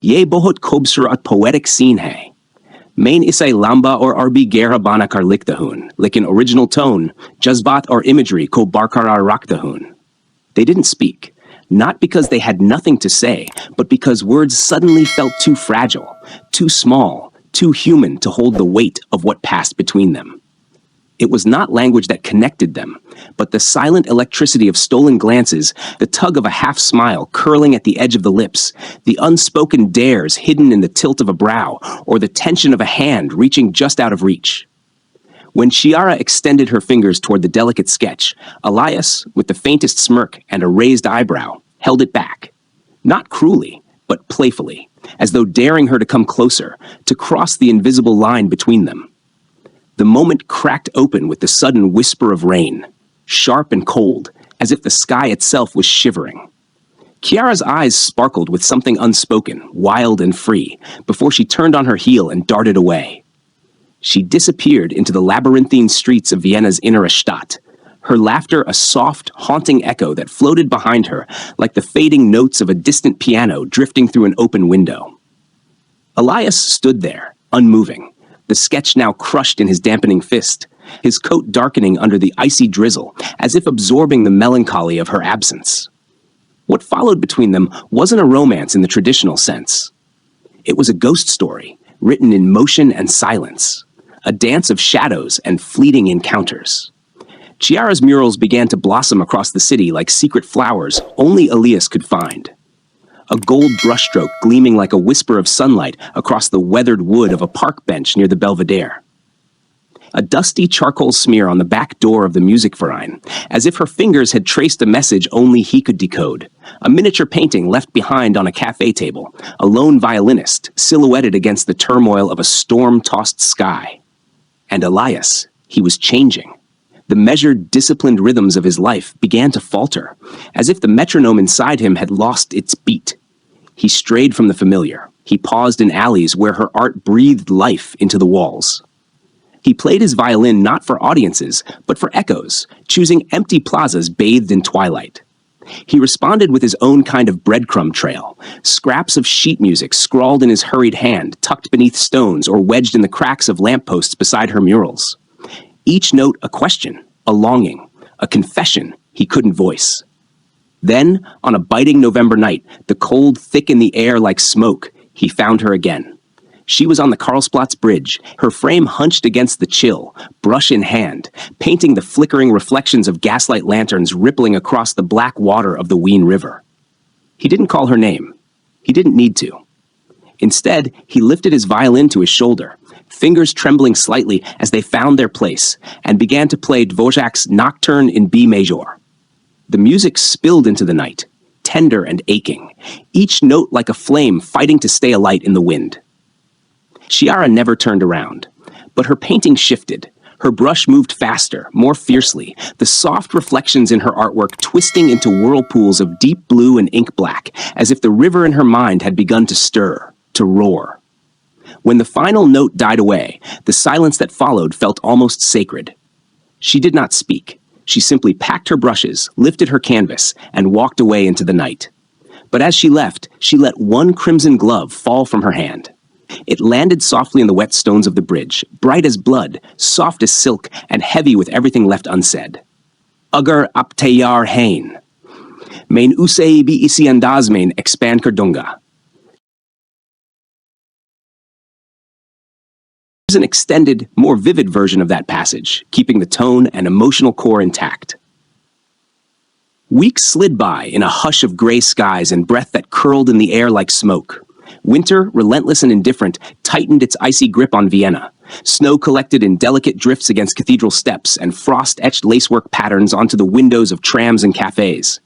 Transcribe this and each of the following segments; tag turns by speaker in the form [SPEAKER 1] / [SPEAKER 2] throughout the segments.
[SPEAKER 1] Ye bohot kobser at poetic scene hai. Main isay lamba or arbi gera bana karliktahun, like an original tone, jazbat or imagery ko barkarar raktahun. They didn't speak, not because they had nothing to say, but because words suddenly felt too fragile, too small, too human to hold the weight of what passed between them. It was not language that connected them, but the silent electricity of stolen glances, the tug of a half-smile curling at the edge of the lips, the unspoken dares hidden in the tilt of a brow, or the tension of a hand reaching just out of reach. When Chiara extended her fingers toward the delicate sketch, Elias, with the faintest smirk and a raised eyebrow, held it back. Not cruelly, but playfully, as though daring her to come closer, to cross the invisible line between them. The moment cracked open with the sudden whisper of rain, sharp and cold, as if the sky itself was shivering. Chiara's eyes sparkled with something unspoken, wild and free, before she turned on her heel and darted away. She disappeared into the labyrinthine streets of Vienna's innere Stadt, her laughter a soft, haunting echo that floated behind her like the fading notes of a distant piano drifting through an open window. Elias stood there, unmoving, the sketch now crushed in his dampening fist, his coat darkening under the icy drizzle, as if absorbing the melancholy of her absence. What followed between them wasn't a romance in the traditional sense. It was a ghost story, written in motion and silence, a dance of shadows and fleeting encounters. Chiara's murals began to blossom across the city like secret flowers only Elias could find. A gold brushstroke gleaming like a whisper of sunlight across the weathered wood of a park bench near the Belvedere. A dusty charcoal smear on the back door of the Musikverein, as if her fingers had traced a message only he could decode. A miniature painting left behind on a cafe table, a lone violinist silhouetted against the turmoil of a storm-tossed sky. And Elias, he was changing. The measured, disciplined rhythms of his life began to falter, as if the metronome inside him had lost its beat. He strayed from the familiar. He paused in alleys where her art breathed life into the walls. He played his violin not for audiences, but for echoes, choosing empty plazas bathed in twilight. He responded with his own kind of breadcrumb trail, scraps of sheet music scrawled in his hurried hand, tucked beneath stones or wedged in the cracks of lampposts beside her murals. Each note a question, a longing, a confession he couldn't voice. Then, on a biting November night, the cold thick in the air like smoke, he found her again. She was on the Karlsplatz bridge, her frame hunched against the chill, brush in hand, painting the flickering reflections of gaslight lanterns rippling across the black water of the Wien River. He didn't call her name. He didn't need to. Instead, he lifted his violin to his shoulder, fingers trembling slightly as they found their place, and began to play Dvorak's Nocturne in B major. The music spilled into the night, tender and aching, each note like a flame fighting to stay alight in the wind. Chiara never turned around, but her painting shifted. Her brush moved faster, more fiercely, the soft reflections in her artwork twisting into whirlpools of deep blue and ink black, as if the river in her mind had begun to stir, to roar. When the final note died away, the silence that followed felt almost sacred. She did not speak. She simply packed her brushes, lifted her canvas, and walked away into the night. But as she left, she let one crimson glove fall from her hand. It landed softly in the wet stones of the bridge, bright as blood, soft as silk, and heavy with everything left unsaid. Ugar aptayar hain. Main usei bi isiandazmain expand kerdunga. There's an extended, more vivid version of that passage, keeping the tone and emotional core intact. Weeks slid by in a hush of gray skies and breath that curled in the air like smoke. Winter, relentless and indifferent, tightened its icy grip on Vienna. Snow collected in delicate drifts against cathedral steps, and frost etched lacework patterns onto the windows of trams and cafes.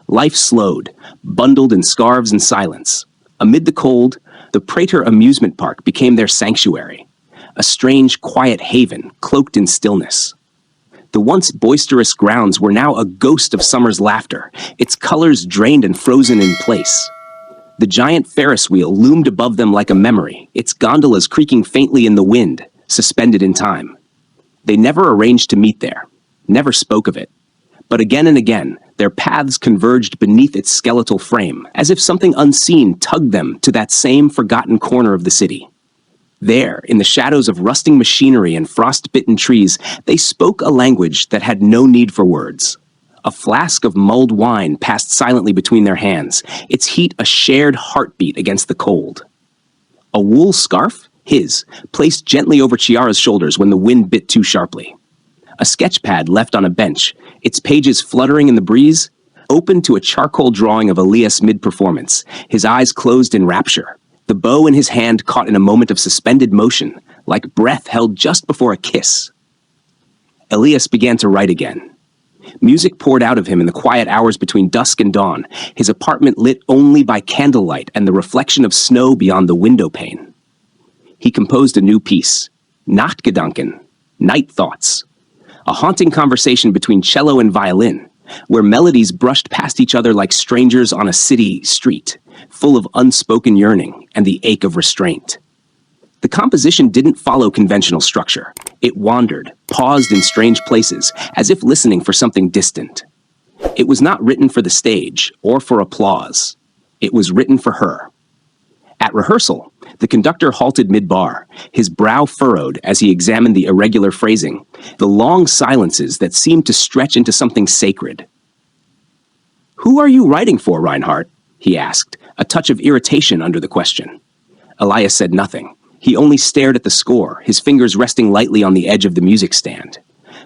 [SPEAKER 1] Life slowed, bundled in scarves and silence. Amid the cold, the Prater amusement park became their sanctuary, a strange, quiet haven cloaked in stillness. The once boisterous grounds were now a ghost of summer's laughter, its colors drained and frozen in place. The giant Ferris wheel loomed above them like a memory, its gondolas creaking faintly in the wind, suspended in time. They never arranged to meet there, never spoke of it. But again and again, their paths converged beneath its skeletal frame, as if something unseen tugged them to that same forgotten corner of the city. There, in the shadows of rusting machinery and frost-bitten trees, they spoke a language that had no need for words. A flask of mulled wine passed silently between their hands, its heat a shared heartbeat against the cold. A wool scarf, his, placed gently over Chiara's shoulders when the wind bit too sharply. A sketch pad left on a bench, its pages fluttering in the breeze, opened to a charcoal drawing of Elias mid-performance, his eyes closed in rapture. The bow in his hand caught in a moment of suspended motion, like breath held just before a kiss. Elias began to write again. Music poured out of him in the quiet hours between dusk and dawn, his apartment lit only by candlelight and the reflection of snow beyond the window pane. He composed a new piece, Nachtgedanken, Night Thoughts, a haunting conversation between cello and violin, where melodies brushed past each other like strangers on a city street, full of unspoken yearning and the ache of restraint. The composition didn't follow conventional structure. It wandered, paused in strange places, as if listening for something distant. It was not written for the stage or for applause. It was written for her. At rehearsal, the conductor halted mid-bar, his brow furrowed as he examined the irregular phrasing, the long silences that seemed to stretch into something sacred. "Who are you writing for, Reinhardt?" he asked, a touch of irritation under the question. Elias said nothing. He only stared at the score, his fingers resting lightly on the edge of the music stand.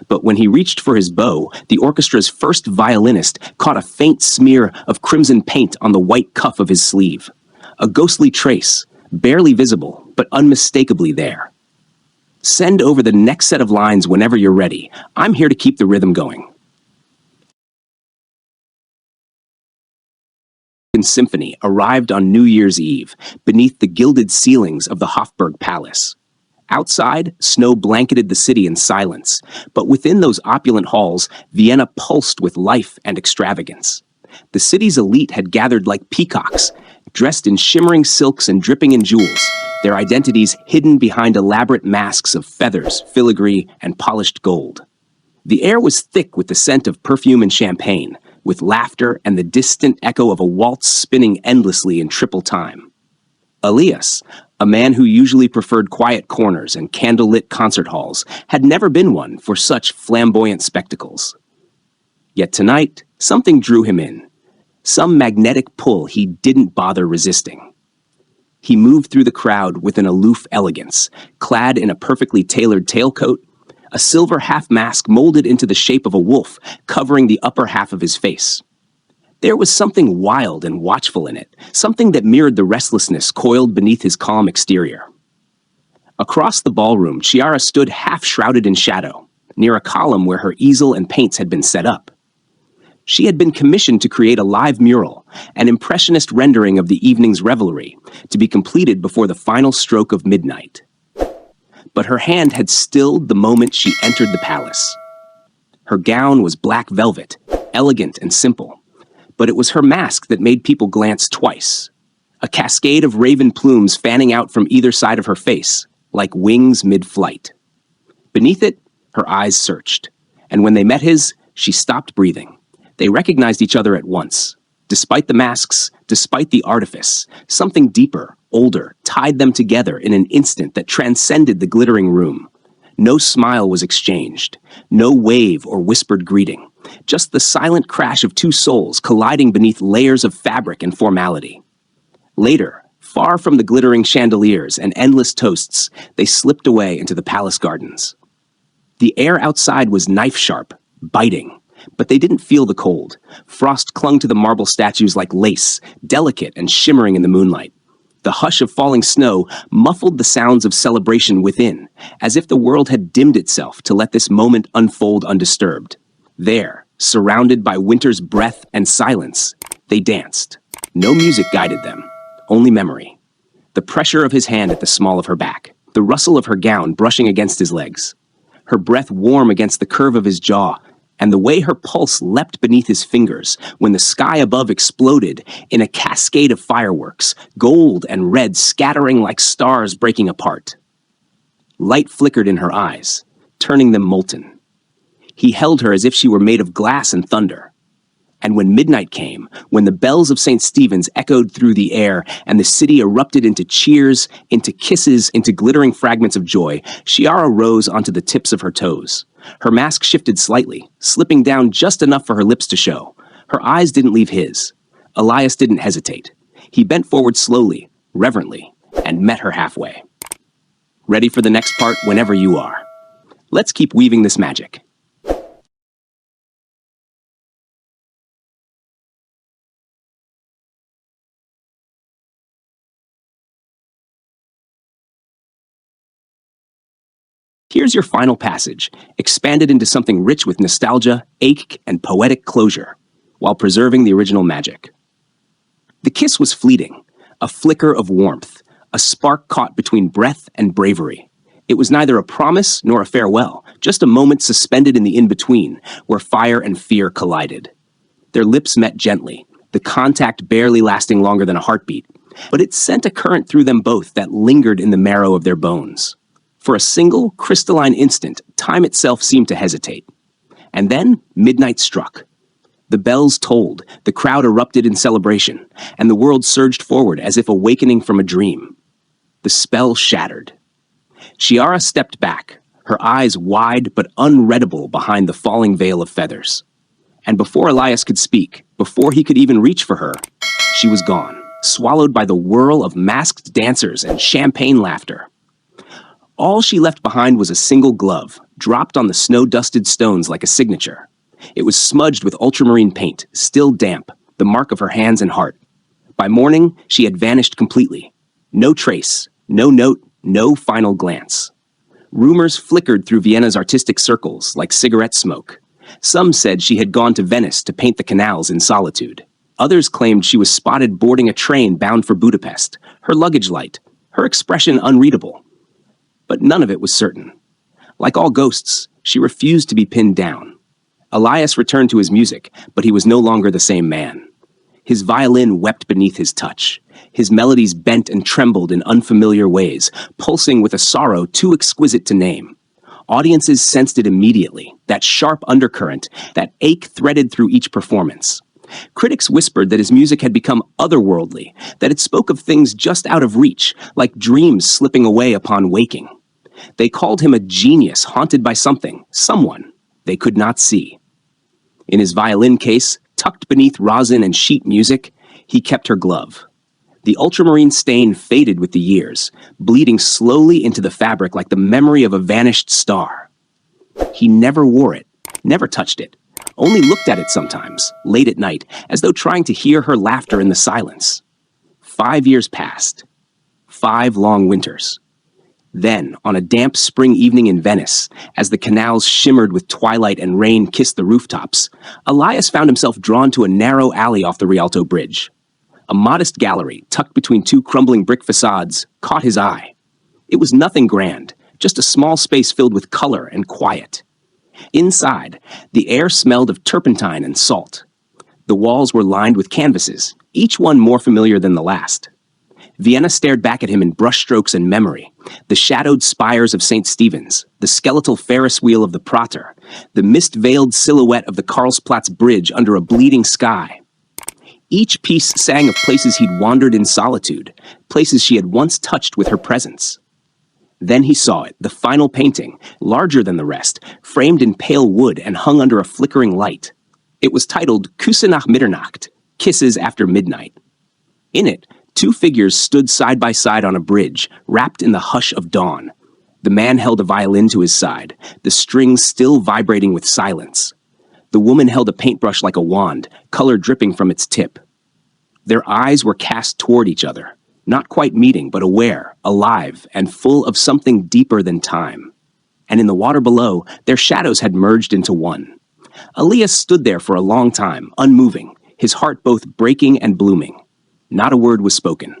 [SPEAKER 1] But when he reached for his bow, the orchestra's first violinist caught a faint smear of crimson paint on the white cuff of his sleeve. A ghostly trace, barely visible, but unmistakably there. "Send over the next set of lines whenever you're ready. I'm here to keep the rhythm going." Symphony arrived on New Year's Eve, beneath the gilded ceilings of the Hofburg Palace. Outside, snow blanketed the city in silence, but within those opulent halls, Vienna pulsed with life and extravagance. The city's elite had gathered like peacocks, dressed in shimmering silks and dripping in jewels, their identities hidden behind elaborate masks of feathers, filigree, and polished gold. The air was thick with the scent of perfume and champagne, with laughter and the distant echo of a waltz spinning endlessly in triple time. Elias, a man who usually preferred quiet corners and candlelit concert halls, had never been one for such flamboyant spectacles. Yet tonight, something drew him in, some magnetic pull he didn't bother resisting. He moved through the crowd with an aloof elegance, clad in a perfectly tailored tailcoat, a silver half-mask molded into the shape of a wolf, covering the upper half of his face. There was something wild and watchful in it, something that mirrored the restlessness coiled beneath his calm exterior. Across the ballroom, Chiara stood half-shrouded in shadow, near a column where her easel and paints had been set up. She had been commissioned to create a live mural, an impressionist rendering of the evening's revelry, to be completed before the final stroke of midnight. But her hand had stilled the moment she entered the palace. Her gown was black velvet, elegant and simple, but it was her mask that made people glance twice. A cascade of raven plumes fanning out from either side of her face, like wings mid-flight. Beneath it, her eyes searched, and when they met his, she stopped breathing. They recognized each other at once. Despite the masks, despite the artifice, something deeper, older, tied them together in an instant that transcended the glittering room. No smile was exchanged, no wave or whispered greeting, just the silent crash of two souls colliding beneath layers of fabric and formality. Later, far from the glittering chandeliers and endless toasts, they slipped away into the palace gardens. The air outside was knife-sharp, biting, but they didn't feel the cold. Frost clung to the marble statues like lace, delicate and shimmering in the moonlight. The hush of falling snow muffled the sounds of celebration within, as if the world had dimmed itself to let this moment unfold undisturbed. There, surrounded by winter's breath and silence, they danced. No music guided them, only memory. The pressure of his hand at the small of her back, the rustle of her gown brushing against his legs, her breath warm against the curve of his jaw, and the way her pulse leapt beneath his fingers when the sky above exploded in a cascade of fireworks, gold and red scattering like stars breaking apart. Light flickered in her eyes, turning them molten. He held her as if she were made of glass and thunder. And when midnight came, when the bells of St. Stephen's echoed through the air and the city erupted into cheers, into kisses, into glittering fragments of joy, Chiara rose onto the tips of her toes. Her mask shifted slightly, slipping down just enough for her lips to show. Her eyes didn't leave his. Elias didn't hesitate. He bent forward slowly, reverently, and met her halfway. Ready for the next part whenever you are. Let's keep weaving this magic. Here's your final passage, expanded into something rich with nostalgia, ache, and poetic closure, while preserving the original magic. The kiss was fleeting, a flicker of warmth, a spark caught between breath and bravery. It was neither a promise nor a farewell, just a moment suspended in the in-between, where fire and fear collided. Their lips met gently, the contact barely lasting longer than a heartbeat, but it sent a current through them both that lingered in the marrow of their bones. For a single, crystalline instant, time itself seemed to hesitate. And then, midnight struck. The bells tolled, the crowd erupted in celebration, and the world surged forward as if awakening from a dream. The spell shattered. Chiara stepped back, her eyes wide but unreadable behind the falling veil of feathers. And before Elias could speak, before he could even reach for her, she was gone, swallowed by the whirl of masked dancers and champagne laughter. All she left behind was a single glove, dropped on the snow-dusted stones like a signature. It was smudged with ultramarine paint, still damp, the mark of her hands and heart. By morning, she had vanished completely. No trace, no note, no final glance. Rumors flickered through Vienna's artistic circles like cigarette smoke. Some said she had gone to Venice to paint the canals in solitude. Others claimed she was spotted boarding a train bound for Budapest, her luggage light, her expression unreadable. But none of it was certain. Like all ghosts, she refused to be pinned down. Elias returned to his music, but he was no longer the same man. His violin wept beneath his touch. His melodies bent and trembled in unfamiliar ways, pulsing with a sorrow too exquisite to name. Audiences sensed it immediately, that sharp undercurrent, that ache threaded through each performance. Critics whispered that his music had become otherworldly, that it spoke of things just out of reach, like dreams slipping away upon waking. They called him a genius haunted by something, someone, they could not see. In his violin case, tucked beneath rosin and sheet music, he kept her glove. The ultramarine stain faded with the years, bleeding slowly into the fabric like the memory of a vanished star. He never wore it, never touched it, only looked at it sometimes, late at night, as though trying to hear her laughter in the silence. 5 years passed. 5 long winters. Then, on a damp spring evening in Venice, as the canals shimmered with twilight and rain kissed the rooftops, Elias found himself drawn to a narrow alley off the Rialto Bridge. A modest gallery, tucked between 2 crumbling brick facades, caught his eye. It was nothing grand, just a small space filled with color and quiet. Inside, the air smelled of turpentine and salt. The walls were lined with canvases, each one more familiar than the last. Vienna stared back at him in brushstrokes and memory, the shadowed spires of St. Stephen's, the skeletal Ferris wheel of the Prater, the mist-veiled silhouette of the Karlsplatz Bridge under a bleeding sky. Each piece sang of places he'd wandered in solitude, places she had once touched with her presence. Then he saw it, the final painting, larger than the rest, framed in pale wood and hung under a flickering light. It was titled Küsse nach Mitternacht, Kisses After Midnight. In it, 2 figures stood side by side on a bridge, wrapped in the hush of dawn. The man held a violin to his side, the strings still vibrating with silence. The woman held a paintbrush like a wand, color dripping from its tip. Their eyes were cast toward each other, not quite meeting, but aware, alive, and full of something deeper than time. And in the water below, their shadows had merged into one. Elias stood there for a long time, unmoving, his heart both breaking and blooming. Not a word was spoken.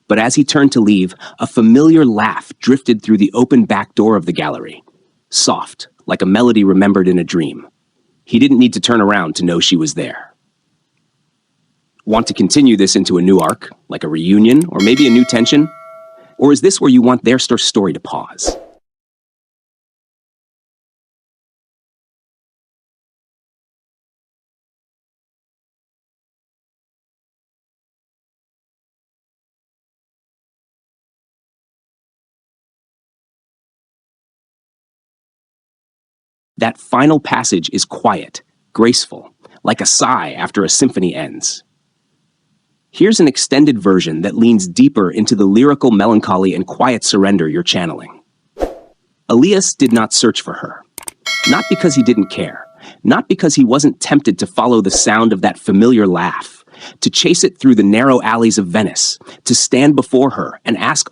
[SPEAKER 1] But as he turned to leave, a familiar laugh drifted through the open back door of the gallery. Soft, like a melody remembered in a dream. He didn't need to turn around to know she was there. Want to continue this into a new arc, like a reunion, or maybe a new tension? Or is this where you want their story to pause? That final passage is quiet, graceful, like a sigh after a symphony ends. Here's an extended version that leans deeper into the lyrical melancholy and quiet surrender you're channeling. Elias did not search for her. Not because he didn't care. Not because he wasn't tempted to follow the sound of that familiar laugh, to chase it through the narrow alleys of Venice, to stand before her and ask